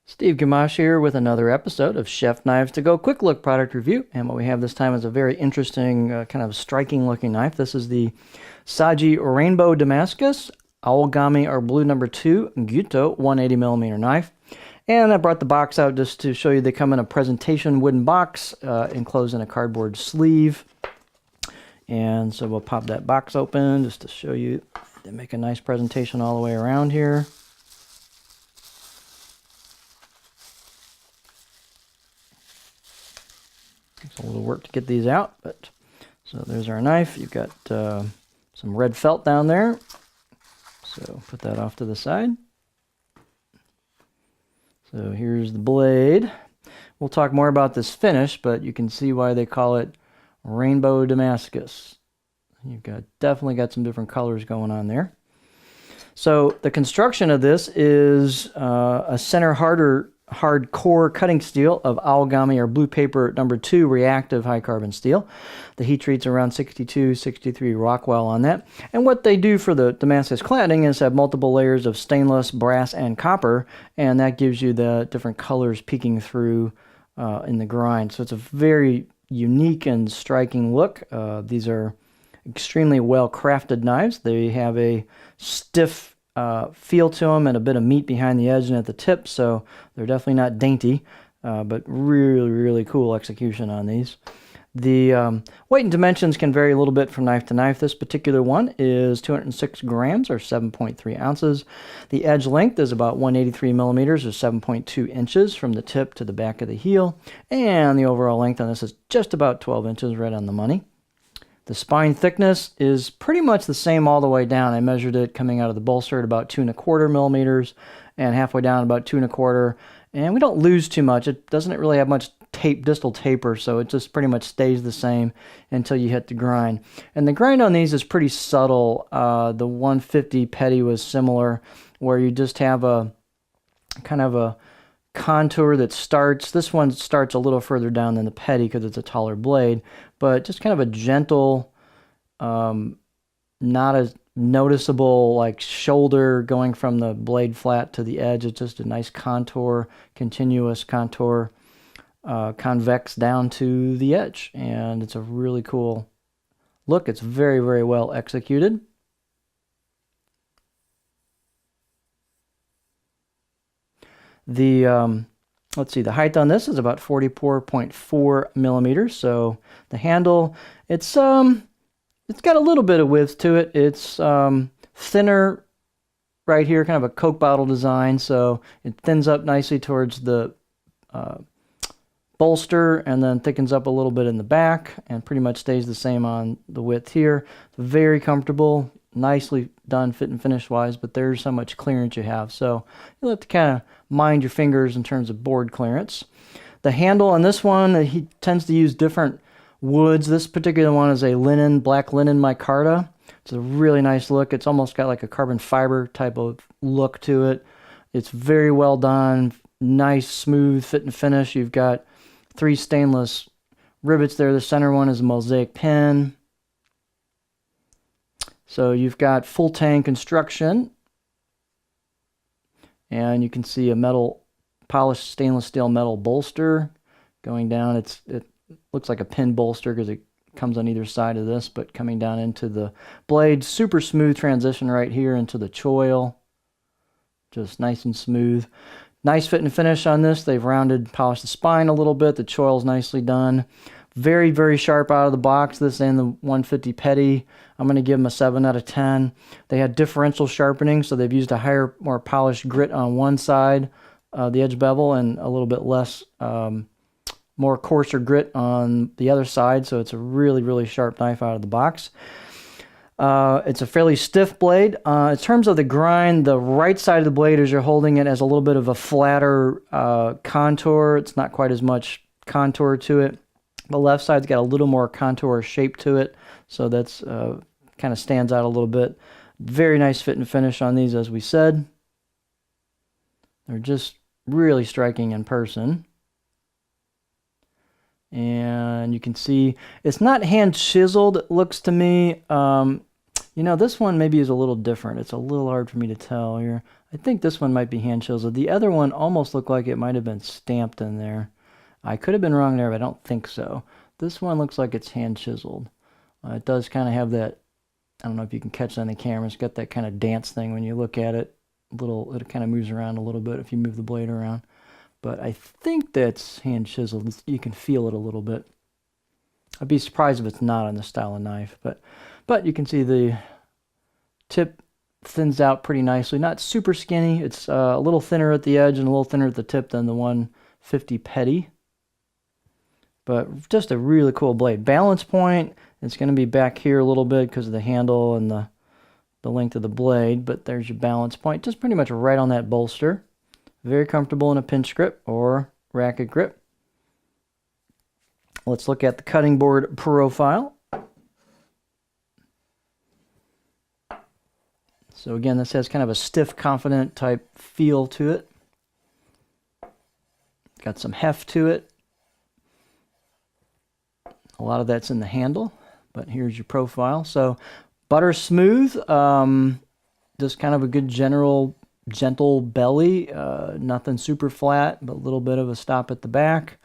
Steve Gamache here with another episode of Chef Knives to Go Quick Look product review. And what we have this time is a very interesting, kind of striking looking knife. This is the Saji Rainbow Damascus Owlgami or Blue No. 2 Gyuto 180mm knife. And I brought the box out just to show you they come in a presentation wooden box enclosed in a cardboard sleeve. And so we'll pop that box open just to show you. They make a nice presentation all the way around here. It's a little work to get these out, but so there's our knife. You've got some red felt down there, so put that off to the side. So here's the blade. We'll talk more about this finish, but you can see why they call it Rainbow Damascus. You've definitely got some different colors going on there. So the construction of this is a center hard core cutting steel of Owlgami or Blue Paper No. 2 reactive high carbon steel. The heat treat's around 62, 63 Rockwell on that. And what they do for the Damascus cladding is have multiple layers of stainless, brass, and copper, and that gives you the different colors peeking through in the grind. So it's a very unique and striking look. These are extremely well crafted knives. They have a stiff feel to them and a bit of meat behind the edge and at the tip, so they're definitely not dainty, but really cool execution on these. The weight and dimensions can vary a little bit from knife to knife. This particular one is 206 grams or 7.3 ounces. The edge length is about 183 millimeters or 7.2 inches from the tip to the back of the heel, and the overall length on this is just about 12 inches, right on the money. The spine thickness is pretty much the same all the way down. I measured it coming out of the bolster at about 2¼ millimeters and halfway down about 2¼ and we don't lose too much. It doesn't really have much distal taper, so it just pretty much stays the same until you hit the grind. And the grind on these is pretty subtle. The 150 petty was similar, where you just have a kind of a contour that starts. This one starts a little further down than the petty because it's a taller blade, but just kind of a gentle, not as noticeable like shoulder going from the blade flat to the edge. It's just a nice contour, continuous contour, convex down to the edge, and it's a really cool look. It's very well executed. The let's see, the height on this is about 44.4 millimeters. So the handle, it's got a little bit of width to it. It's thinner right here, kind of a Coke bottle design. So it thins up nicely towards the bolster and then thickens up a little bit in the back and pretty much stays the same on the width here. Very comfortable, nicely done fit and finish wise, but there's how much clearance you have, so you'll have to kind of mind your fingers in terms of board clearance. The handle on this one, he tends to use different woods. This particular one is a black linen micarta. It's a really nice look. It's almost got like a carbon fiber type of look to it. It's very well done, nice smooth fit and finish. You've got 3 stainless rivets there. The center one is a mosaic pin. So you've got full tang construction, and you can see a polished stainless steel metal bolster going down. It looks like a pin bolster because it comes on either side of this, but coming down into the blade. Super smooth transition right here into the choil. Just nice and smooth. Nice fit and finish on this. They've polished the spine a little bit. The choil's nicely done. Very sharp out of the box. This and the 150 petty, I'm going to give them a 7 out of 10. They had differential sharpening, so they've used a higher, more polished grit on one side, the edge bevel, and a little bit less, more coarser grit on the other side. So it's a really sharp knife out of the box. It's a fairly stiff blade. In terms of the grind, the right side of the blade, as you're holding it, has a little bit of a flatter contour. It's not quite as much contour to it. The left side's got a little more contour shape to it, so that's kind of stands out a little bit. Very nice fit and finish on these, as we said. They're just really striking in person. And you can see it's not hand chiseled, it looks to me. You know, this one maybe is a little different. It's a little hard for me to tell here. I think this one might be hand chiseled. The other one almost looked like it might have been stamped in there. I could have been wrong there, but I don't think so. This one looks like it's hand chiseled. It does kind of have that, I don't know if you can catch that on the camera. It's got that kind of dance thing when you look at it. It kind of moves around a little bit if you move the blade around. But I think that's hand chiseled. You can feel it a little bit. I'd be surprised if it's not on this style of knife. But you can see the tip thins out pretty nicely. Not super skinny. It's a little thinner at the edge and a little thinner at the tip than the 150 Petty. But just a really cool blade. Balance point, it's going to be back here a little bit because of the handle and the length of the blade. But there's your balance point. Just pretty much right on that bolster. Very comfortable in a pinch grip or racket grip. Let's look at the cutting board profile. So again, this has kind of a stiff, confident type feel to it. Got some heft to it. A lot of that's in the handle, but here's your profile. So butter smooth, just kind of a good gentle belly, nothing super flat, but a little bit of a stop at the back.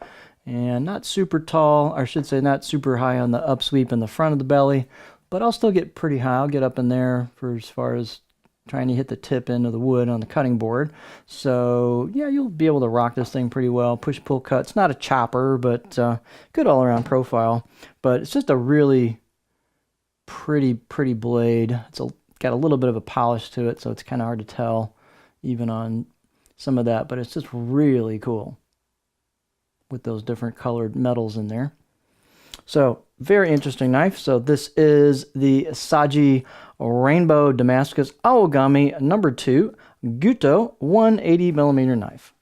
And not super tall, or I should say not super high on the upsweep in the front of the belly, but I'll still get pretty high. I'll get up in there for as far as trying to hit the tip into the wood on the cutting board. So yeah, you'll be able to rock this thing pretty well. Push-pull cut. It's not a chopper, but good all-around profile. But it's just a really pretty blade. It's got a little bit of a polish to it, so it's kind of hard to tell even on some of that. But it's just really cool with those different colored metals in there. So very interesting knife. So this is the Saji Rainbow Damascus Aogami #2 Gyuto 180mm knife.